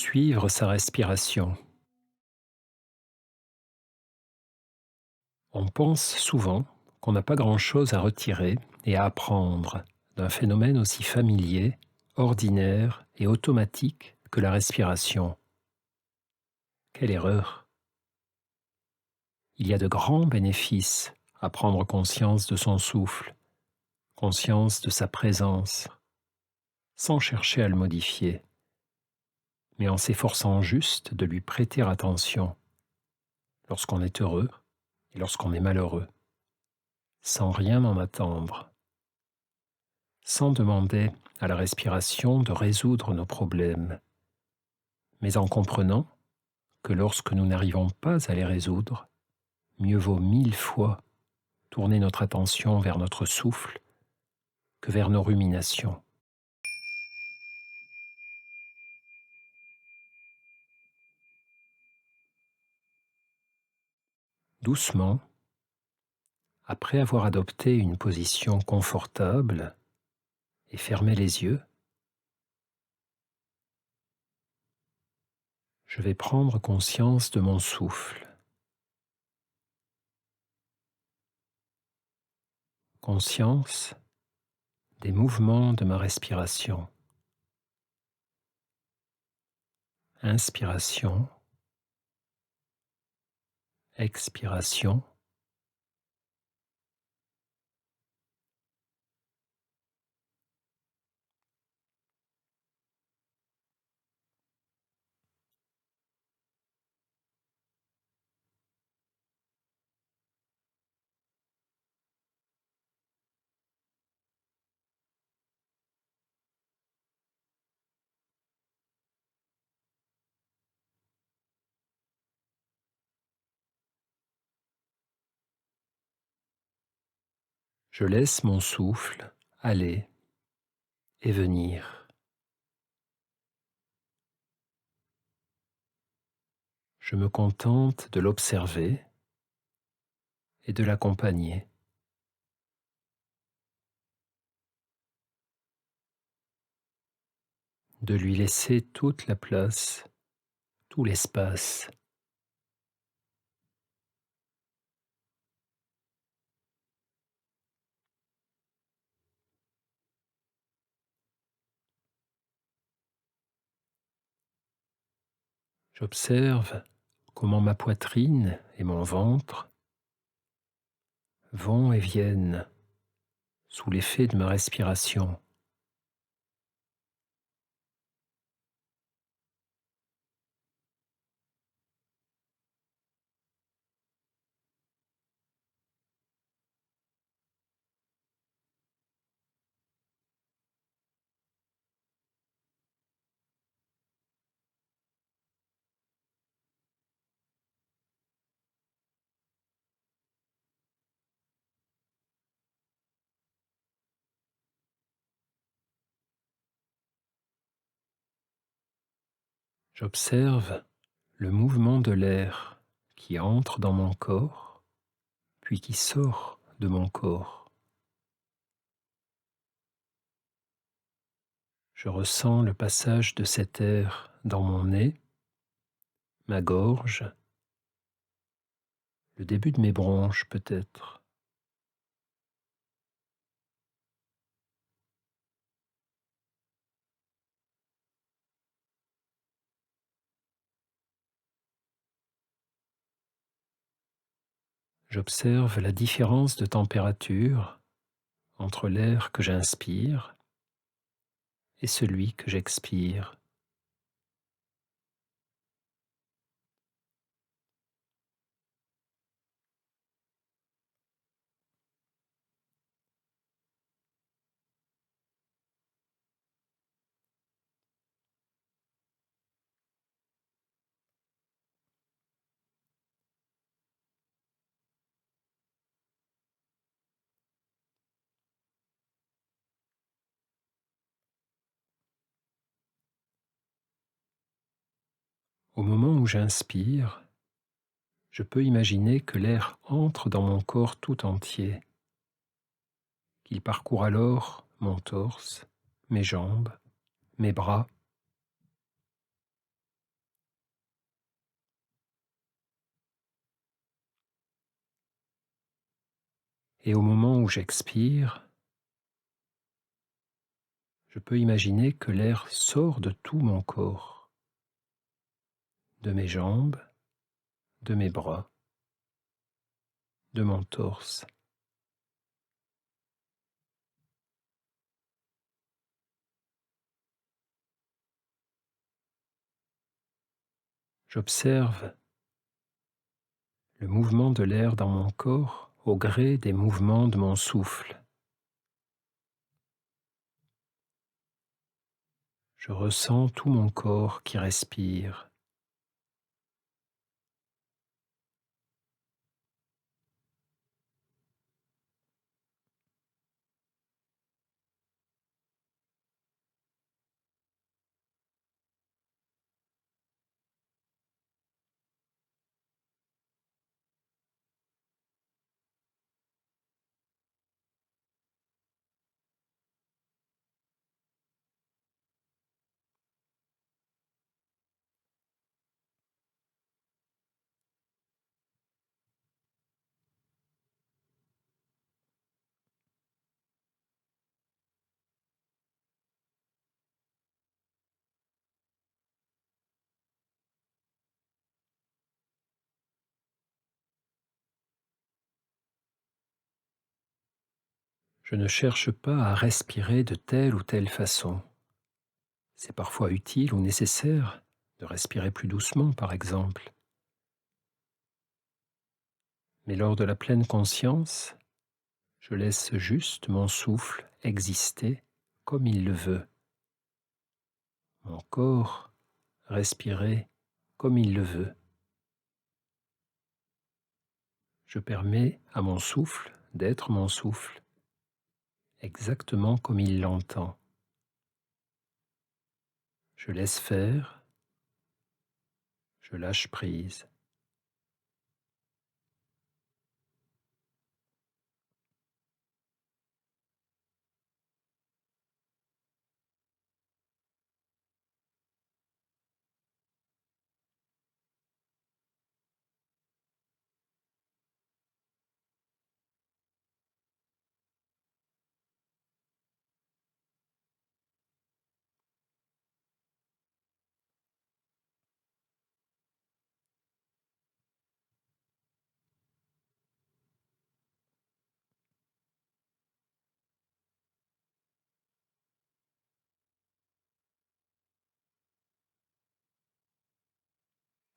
Suivre sa respiration. On pense souvent qu'on n'a pas grand-chose à retirer et à apprendre d'un phénomène aussi familier, ordinaire et automatique que la respiration. Quelle erreur! Il y a de grands bénéfices à prendre conscience de son souffle, conscience de sa présence, sans chercher à le modifier, mais en s'efforçant juste de lui prêter attention lorsqu'on est heureux et lorsqu'on est malheureux, sans rien en attendre, sans demander à la respiration de résoudre nos problèmes, mais en comprenant que lorsque nous n'arrivons pas à les résoudre, mieux vaut 1000 fois tourner notre attention vers notre souffle que vers nos ruminations. Doucement, après avoir adopté une position confortable et fermé les yeux, je vais prendre conscience de mon souffle, conscience des mouvements de ma respiration. Inspiration, expiration. Je laisse mon souffle aller et venir. Je me contente de l'observer et de l'accompagner. De lui laisser toute la place, tout l'espace. J'observe comment ma poitrine et mon ventre vont et viennent sous l'effet de ma respiration. J'observe le mouvement de l'air qui entre dans mon corps, puis qui sort de mon corps. Je ressens le passage de cet air dans mon nez, ma gorge, le début de mes bronches peut-être. J'observe la différence de température entre l'air que j'inspire et celui que j'expire. Au moment où j'inspire, je peux imaginer que l'air entre dans mon corps tout entier, qu'il parcourt alors mon torse, mes jambes, mes bras, Et au moment où j'expire, je peux imaginer que l'air sort de tout mon corps, de mes jambes, de mes bras, de mon torse. J'observe le mouvement de l'air dans mon corps au gré des mouvements de mon souffle. Je ressens tout mon corps qui respire. Je ne cherche pas à respirer de telle ou telle façon. C'est parfois utile ou nécessaire de respirer plus doucement, par exemple. Mais lors de la pleine conscience, je laisse juste mon souffle exister comme il le veut, mon corps respirer comme il le veut. Je permets à mon souffle d'être mon souffle, exactement comme il l'entend. Je laisse faire, je lâche prise.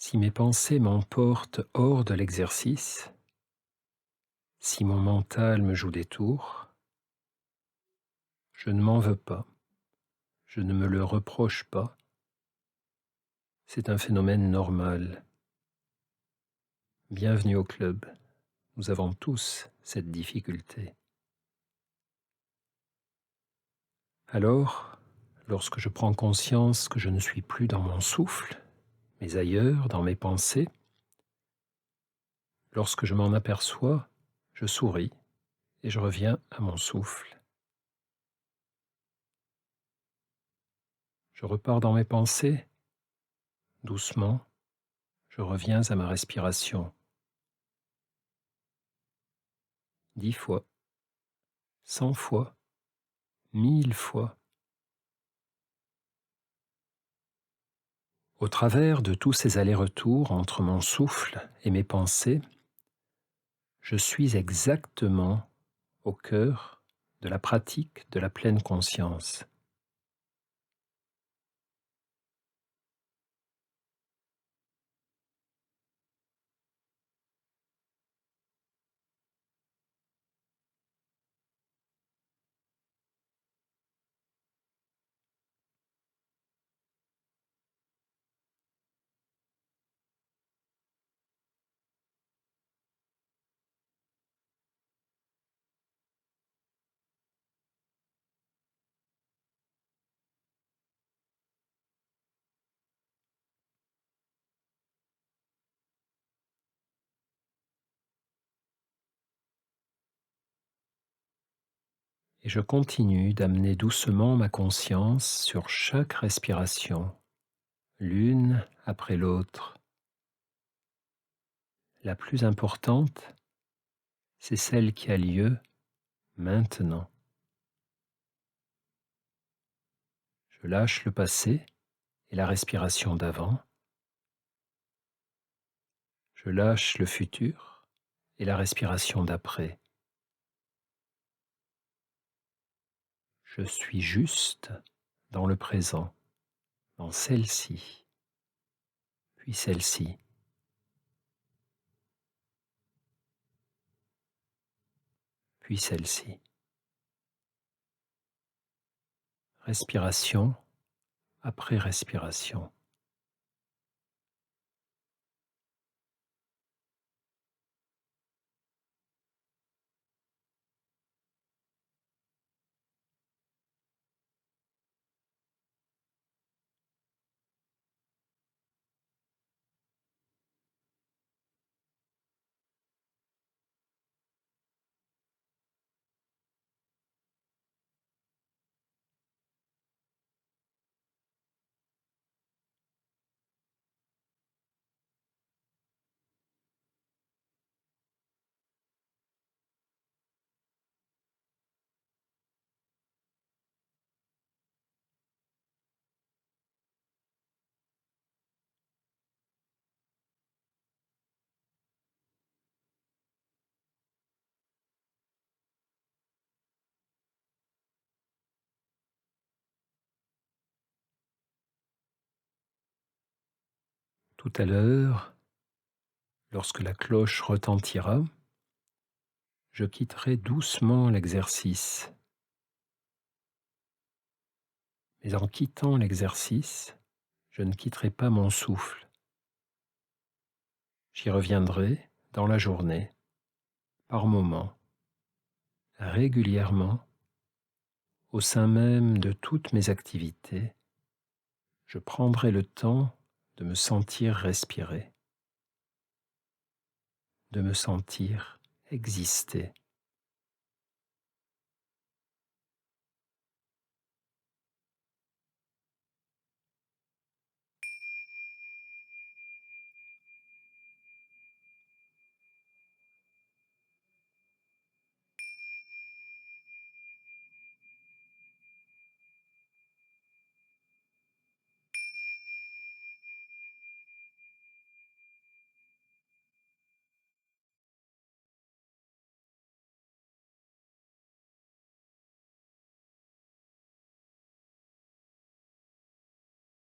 Si mes pensées m'emportent hors de l'exercice, si mon mental me joue des tours, je ne m'en veux pas, je ne me le reproche pas, c'est un phénomène normal. Bienvenue au club, nous avons tous cette difficulté. Alors, lorsque je prends conscience que je ne suis plus dans mon souffle, mais ailleurs, dans mes pensées, lorsque je m'en aperçois, je souris et je reviens à mon souffle. Je repars dans mes pensées, doucement, je reviens à ma respiration. 10 fois, 100 fois, 1000 fois. Au travers de tous ces allers-retours entre mon souffle et mes pensées, je suis exactement au cœur de la pratique de la pleine conscience. Et je continue d'amener doucement ma conscience sur chaque respiration, l'une après l'autre. La plus importante, c'est celle qui a lieu maintenant. Je lâche le passé et la respiration d'avant. Je lâche le futur et la respiration d'après. Je suis juste dans le présent, dans celle-ci, puis celle-ci. Puis celle-ci. Respiration après respiration. Tout à l'heure, lorsque la cloche retentira, je quitterai doucement l'exercice. Mais en quittant l'exercice, je ne quitterai pas mon souffle. J'y reviendrai dans la journée, par moments, régulièrement, au sein même de toutes mes activités. Je prendrai le temps de me sentir respirer, de me sentir exister.